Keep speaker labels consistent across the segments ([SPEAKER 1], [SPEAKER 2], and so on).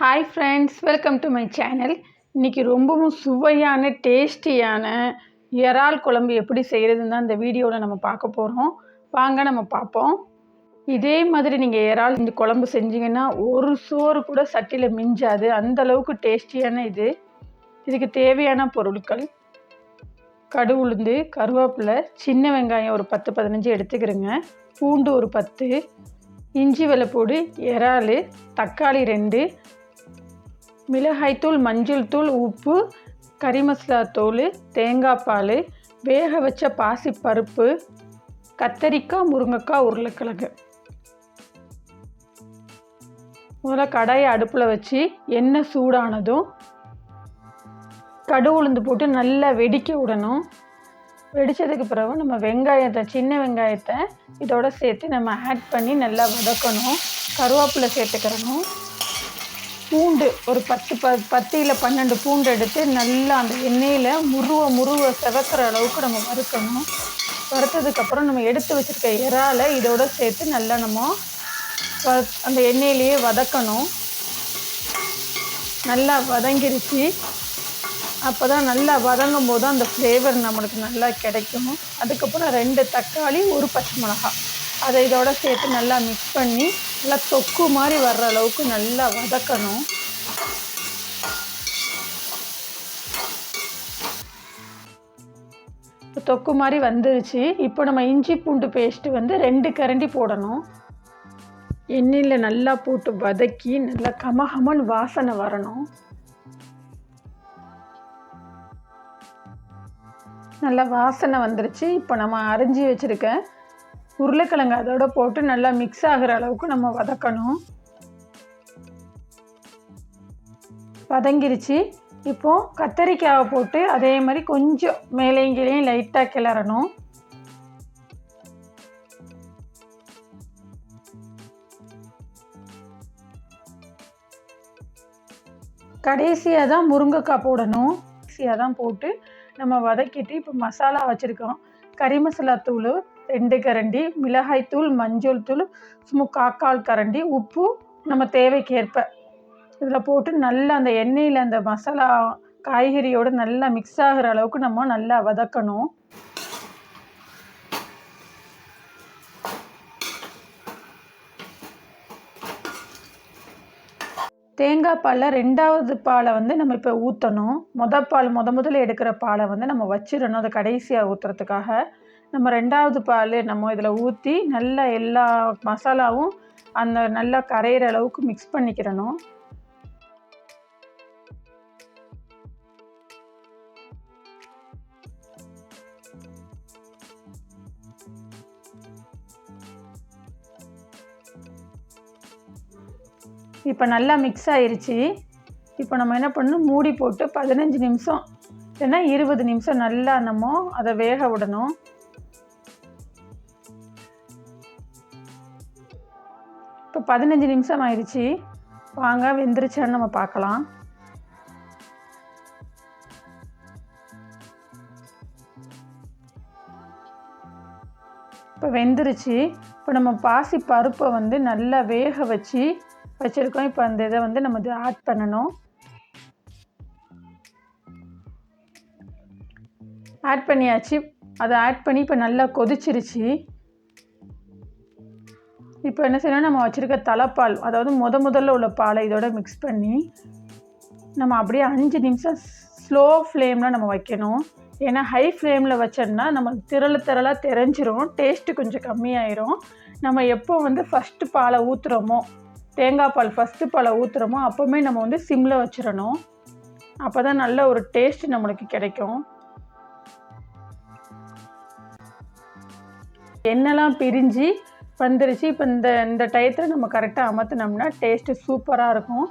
[SPEAKER 1] Hi friends, welcome to my channel. இன்றைக்கி ரொம்பவும் சுவையான டேஸ்டியான இறால் குழம்பு எப்படி செய்கிறதுன்னு தான் இந்த வீடியோவில் நம்ம பார்க்க போகிறோம். வாங்க நம்ம பார்ப்போம். இதே மாதிரி நீங்கள் இறால் இந்த குழம்பு செஞ்சிங்கன்னா ஒரு சோறு கூட சட்டியில் மிஞ்சாது, அந்தளவுக்கு டேஸ்டியான இது. இதுக்கு தேவையான பொருட்கள்: கடு உளுந்து, கருவேப்பிலை, சின்ன வெங்காயம் ஒரு 10-15 எடுத்துக்கிறேங்க, பூண்டு ஒரு 10, இஞ்சி வெள்ளைப்பூடு, இறால், தக்காளி 2, மிளகாய்த்தூள், மஞ்சள் தூள், உப்பு, கறி மசாலா தூள், தேங்காய் பால், வேக வச்ச பாசிப்பருப்பு, கத்தரிக்காய், முருங்கைக்காய், உருளைக்கிழங்கு. முதல்ல கடாயை அடுப்பில் வச்சு எண்ணெய் சூடானதும் கடு உளுந்து போட்டு நல்லா வெடிக்க விடணும். வெடித்ததுக்கு பிறகு நம்ம வெங்காயத்தை, சின்ன வெங்காயத்தை இதோட சேர்த்து நம்ம ஆட் பண்ணி நல்லா வதக்கணும். கருவேப்பிலை சேர்த்துக்கிறணும். பூண்டு ஒரு 10 இல்லை 12 பூண்டு எடுத்து நல்லா அந்த எண்ணெயில் முருவ செவக்கிற அளவுக்கு நம்ம வறுக்கணும். வறுத்ததுக்கப்புறம் நம்ம எடுத்து வச்சுருக்க இறாலை இதோட சேர்த்து நல்லா நம்ம அந்த எண்ணெயிலேயே வதக்கணும். நல்லா வதங்கிருச்சு. அப்போ தான் நல்லா வதங்கும் போது அந்த ஃப்ளேவர் நம்மளுக்கு நல்லா கிடைக்கும். அதுக்கப்புறம் 2 தக்காளி, ஒரு பச்சை மிளகாய் அதை இதோட சேர்த்து நல்லா மிக்ஸ் பண்ணி நல்லா தொக்கு மாதிரி வர்ற அளவுக்கு நல்லா வதக்கணும். இப்போ தொக்கு மாதிரி வந்துருச்சு. இப்போ நம்ம இஞ்சி பூண்டு பேஸ்ட்டு 2 கரண்டி போடணும். எண்ணெயில் நல்லா போட்டு வதக்கி நல்லா கமகமன் வாசனை வரணும். நல்லா வாசனை வந்துருச்சு. இப்போ நம்ம அரிஞ்சு வச்சுருக்க உருளைக்கிழங்கு அதோட போட்டு நல்லா மிக்ஸ் ஆகிற அளவுக்கு நம்ம வதக்கணும். வதங்கிருச்சு. இப்போது கத்தரிக்காயை போட்டு அதே மாதிரி கொஞ்சம் மேலேயும் கீழேயும் லைட்டாக கிளறணும். கடைசியாக தான் முருங்கைக்காய் போடணும். கடைசியாக தான் போட்டு நம்ம வதக்கிட்டு இப்போ மசாலா வச்சுருக்கோம். கறி மசாலா தூள் 2 கரண்டி, மிளகாய்த்தூள், மஞ்சள் தூள் சும்மா 1/4 கரண்டி, உப்பு நம்ம தேவைக்கேற்ப இதில் போட்டு நல்லா அந்த எண்ணெயில் அந்த மசாலா காய்கறியோடு நல்லா மிக்ஸ் ஆகிற அளவுக்கு நம்ம நல்லா வதக்கணும். தேங்காய் பாலில் 2வது பாலை நம்ம இப்போ ஊற்றணும். முதல்ல எடுக்கிற பாலை நம்ம வச்சிடணும். அதை கடைசியாக ஊற்றுறதுக்காக நம்ம 2வது பால் நம்ம இதில் ஊற்றி நல்லா எல்லா மசாலாவும் அந்த நல்லா கரையிற அளவுக்கு மிக்ஸ் பண்ணிக்கிறணும். இப்போ நல்லா மிக்ஸ் ஆயிருச்சு. இப்போ நம்ம என்ன பண்ணணும், மூடி போட்டு 15 நிமிஷம் இல்லைன்னா 20 நிமிஷம் நல்லா நம்ம அதை வேக விடணும். இப்போ 15 நிமிஷம் ஆயிடுச்சு. வாங்க வெந்துருச்சான்னு நம்ம பார்க்கலாம். இப்போ வெந்துருச்சு. இப்போ நம்ம பாசி பருப்பை நல்லா வேக வச்சுருக்கோம். இப்போ அந்த இதை நம்ம ஆட் பண்ணணும். ஆட் பண்ணியாச்சு. அதை ஆட் பண்ணி இப்போ நல்லா கொதிச்சிருச்சு. இப்போ என்ன செய்யணும், நம்ம வச்சுருக்க தலைப்பால், அதாவது முதல்ல உள்ள பாலை இதோட மிக்ஸ் பண்ணி நம்ம அப்படியே 5 நிமிஷம் ஸ்லோ ஃப்ளேமில் நம்ம வைக்கணும். ஏன்னா ஹை ஃப்ளேமில் வச்சோம்னா நம்ம திரளாக தெரிஞ்சிரும், டேஸ்ட்டு கொஞ்சம் கம்மியாயிரும். நம்ம எப்போ ஃபஸ்ட்டு பாலை ஊற்றுறோமோ, தேங்காய் பால் ஃபஸ்ட்டு பாலை ஊற்றுறோமோ அப்போவுமே நம்ம சிம்மில் வச்சிடணும். அப்போ தான் நல்ல ஒரு டேஸ்ட்டு நம்மளுக்கு கிடைக்கும். எண்ணெய்லாம் பிரிஞ்சு வந்துருச்சு. இப்போ இந்த டயத்தில் நம்ம கரெக்டாக அமர்த்தினோம்னா டேஸ்ட்டு சூப்பராக இருக்கும்.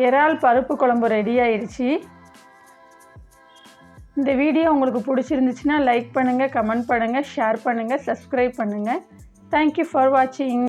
[SPEAKER 1] இறால் பருப்பு குழம்பு ரெடி ஆயிடுச்சு. இந்த வீடியோ உங்களுக்கு பிடிச்சிருந்துச்சுன்னா லைக் பண்ணுங்கள், கமெண்ட் பண்ணுங்கள், ஷேர் பண்ணுங்கள், சப்ஸ்கிரைப் பண்ணுங்கள். தேங்க்யூ ஃபார் வாட்சிங்.